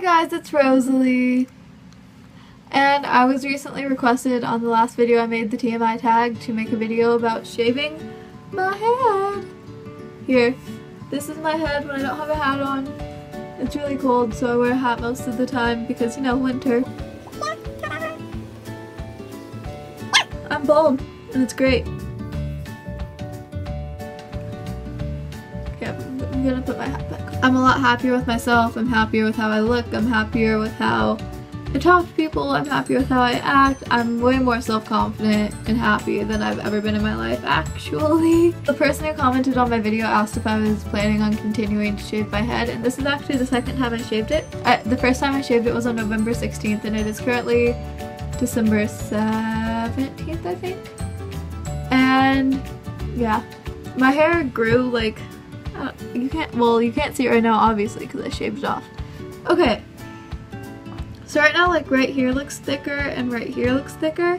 guys, it's Rosalie, and I was recently requested on the last video I made the TMI tag to make a video about shaving my head. Here, this is my head when I don't have a hat on. It's really cold, so I wear a hat most of the time because, you know, winter. I'm bald, and it's great. Okay, I'm gonna put my hat back. I'm a lot happier with myself, I'm happier with how I look, I'm happier with how I talk to people, I'm happier with how I act. I'm way more self-confident and happy than I've ever been in my life, actually. The person who commented on my video asked if I was planning on continuing to shave my head, and this is actually the second time I shaved it. The first time I shaved it was on November 16th, and it is currently December 17th, I think. And yeah, my hair grew like, you can't see it right now obviously because I shaved it off. Okay, so right now like right here looks thicker and right here looks thicker,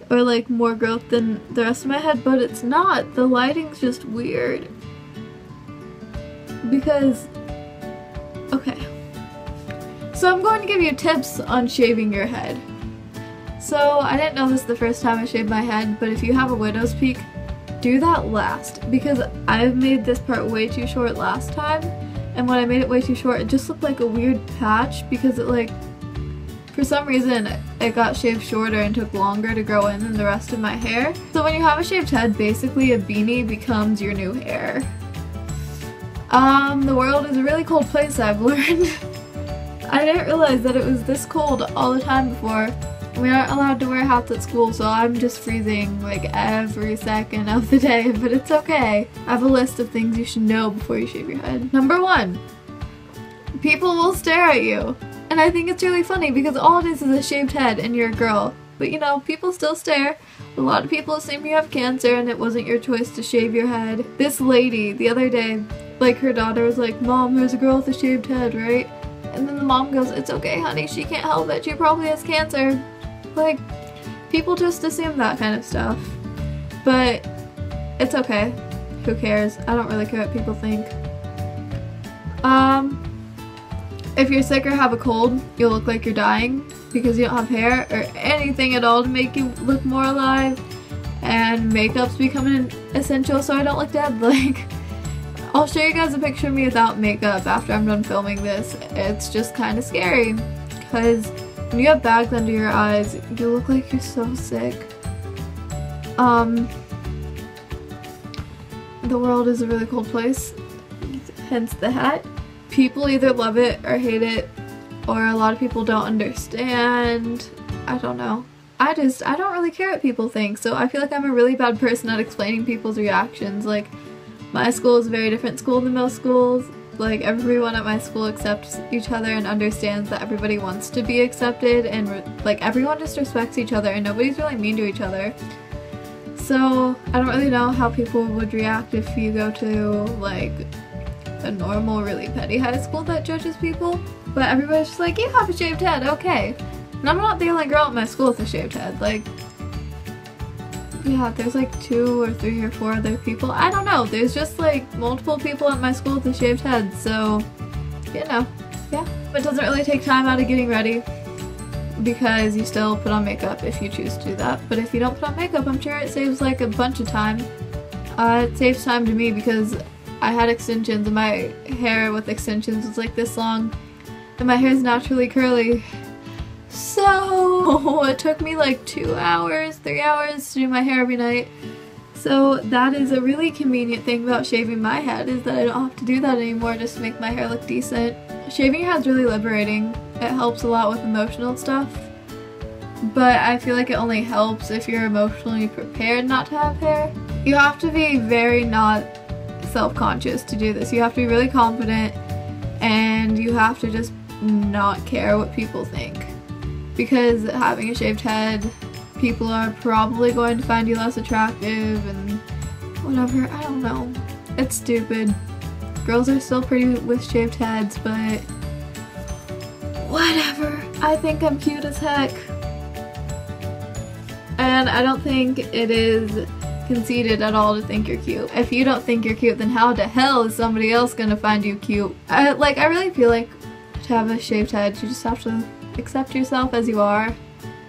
or like more growth than the rest of my head, but it's not. The lighting's just weird because, okay, so I'm going to give you tips on shaving your head. So I didn't know this the first time I shaved my head, but if you have a widow's peak, do that last, because I've made this part way too short last time, and when I made it way too short it just looked like a weird patch because it, like, for some reason it got shaved shorter and took longer to grow in than the rest of my hair. So when you have a shaved head, basically a beanie becomes your new hair. The world is a really cold place, I've learned. I didn't realize that it was this cold all the time before. We aren't allowed to wear hats at school, so I'm just freezing like every second of the day, but it's okay. I have a list of things you should know before you shave your head. Number 1, people will stare at you. And I think it's really funny because all it is a shaved head and you're a girl. But you know, people still stare. A lot of people assume you have cancer and it wasn't your choice to shave your head. This lady, the other day, like her daughter was like, "Mom, there's a girl with a shaved head, right?" And then the mom goes, "It's okay, honey, she can't help it, she probably has cancer." Like, people just assume that kind of stuff. But it's okay. Who cares? I don't really care what people think. If you're sick or have a cold, you'll look like you're dying because you don't have hair or anything at all to make you look more alive. And makeup's becoming essential so I don't look dead. Like, I'll show you guys a picture of me without makeup after I'm done filming this. It's just kind of scary because when you have bags under your eyes, you look like you're so sick. The world is a really cold place, hence the hat. People either love it or hate it, or a lot of people don't understand. I don't know. I don't really care what people think, so I feel like I'm a really bad person at explaining people's reactions. Like, my school is a very different school than most schools. Like, everyone at my school accepts each other and understands that everybody wants to be accepted, and like everyone just respects each other and nobody's really mean to each other. So I don't really know how people would react if you go to like a normal, really petty high school that judges people. But everybody's just like, "You have a shaved head, okay." And I'm not the only girl at my school with a shaved head. Like, yeah, there's like 2 or 3 or 4 other people. I don't know. There's just like multiple people at my school with a shaved head, so, you know, yeah. But it doesn't really take time out of getting ready because you still put on makeup if you choose to do that. But if you don't put on makeup, I'm sure it saves like a bunch of time. It saves time to me because I had extensions and my hair with extensions was like this long and my hair is naturally curly. So it took me like 2 hours, 3 hours to do my hair every night. So that is a really convenient thing about shaving my head, is that I don't have to do that anymore just to make my hair look decent. Shaving your head's really liberating. It helps a lot with emotional stuff. But I feel like it only helps if you're emotionally prepared not to have hair. You have to be very not self-conscious to do this. You have to be really confident and you have to just not care what people think. Because having a shaved head, people are probably going to find you less attractive and whatever. I don't know. It's stupid. Girls are still pretty with shaved heads, but whatever. I think I'm cute as heck. And I don't think it is conceited at all to think you're cute. If you don't think you're cute, then how the hell is somebody else gonna find you cute? I really feel like to have a shaved head. You just have to accept yourself as you are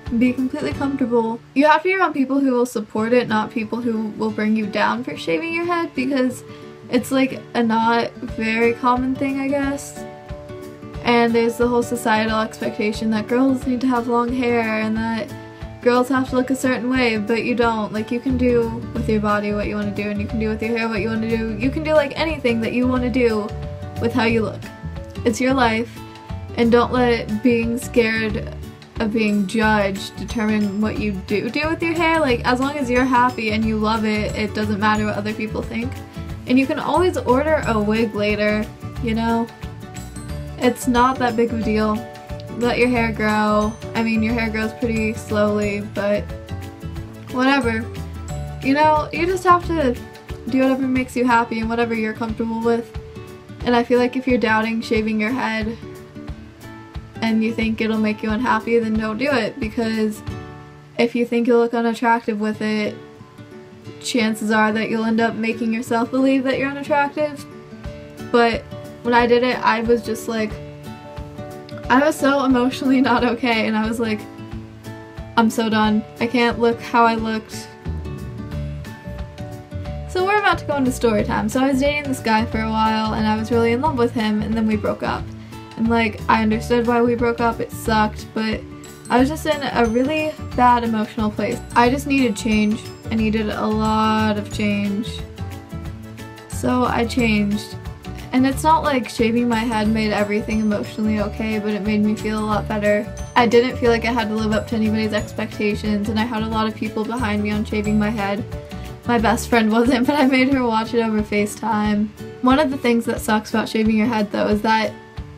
and be completely comfortable. You have to be around people who will support it, not people who will bring you down for shaving your head, because it's like a not very common thing, I guess. And there's the whole societal expectation that girls need to have long hair and that girls have to look a certain way, but you don't. Like, you can do with your body what you want to do, and you can do with your hair what you want to do. You can do like anything that you want to do with how you look. It's your life, and don't let being scared of being judged determine what you do with your hair. Like, as long as you're happy and you love it, it doesn't matter what other people think. And you can always order a wig later, you know? It's not that big of a deal. Let your hair grow. I mean, your hair grows pretty slowly, but whatever. You know, you just have to do whatever makes you happy and whatever you're comfortable with. And I feel like if you're doubting shaving your head and you think it'll make you unhappy, then don't do it, because if you think you'll look unattractive with it, chances are that you'll end up making yourself believe that you're unattractive. But when I did it, I was just like, I was so emotionally not okay, and I was like, I'm so done. I can't look how I looked. So we're about to go into story time. So I was dating this guy for a while, and I was really in love with him, and then we broke up. And like, I understood why we broke up, it sucked, but I was just in a really bad emotional place. I just needed change. I needed a lot of change. So I changed. And it's not like shaving my head made everything emotionally okay, but it made me feel a lot better. I didn't feel like I had to live up to anybody's expectations, and I had a lot of people behind me on shaving my head. My best friend wasn't, but I made her watch it over FaceTime. One of the things that sucks about shaving your head though is that,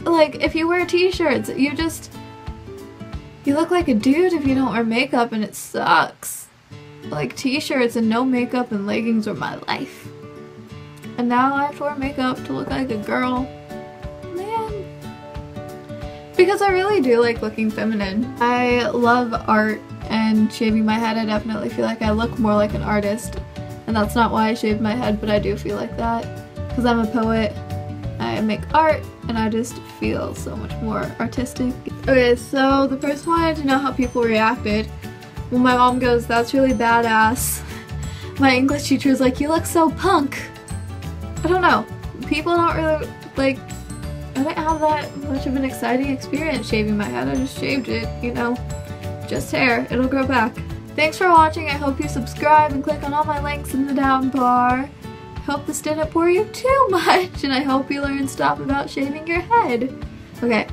like, if you wear t-shirts, you look like a dude if you don't wear makeup, and it sucks. Like, t-shirts and no makeup and leggings were my life. And now I have to wear makeup to look like a girl. Man. Because I really do like looking feminine. I love art, and shaving my head, I definitely feel like I look more like an artist. And that's not why I shaved my head, but I do feel like that. Because I'm a poet, I make art, and I just feel so much more artistic. Okay, so the first one, I wanted to know how people reacted. When my mom goes, "That's really badass," my English teacher was like, "You look so punk." I don't know. People don't really, like, I didn't have that much of an exciting experience shaving my head. I just shaved it, you know. Just hair. It'll grow back. Thanks for watching. I hope you subscribe and click on all my links in the down bar. I hope this didn't bore you too much, and I hope you learn stuff about shaving your head. Okay.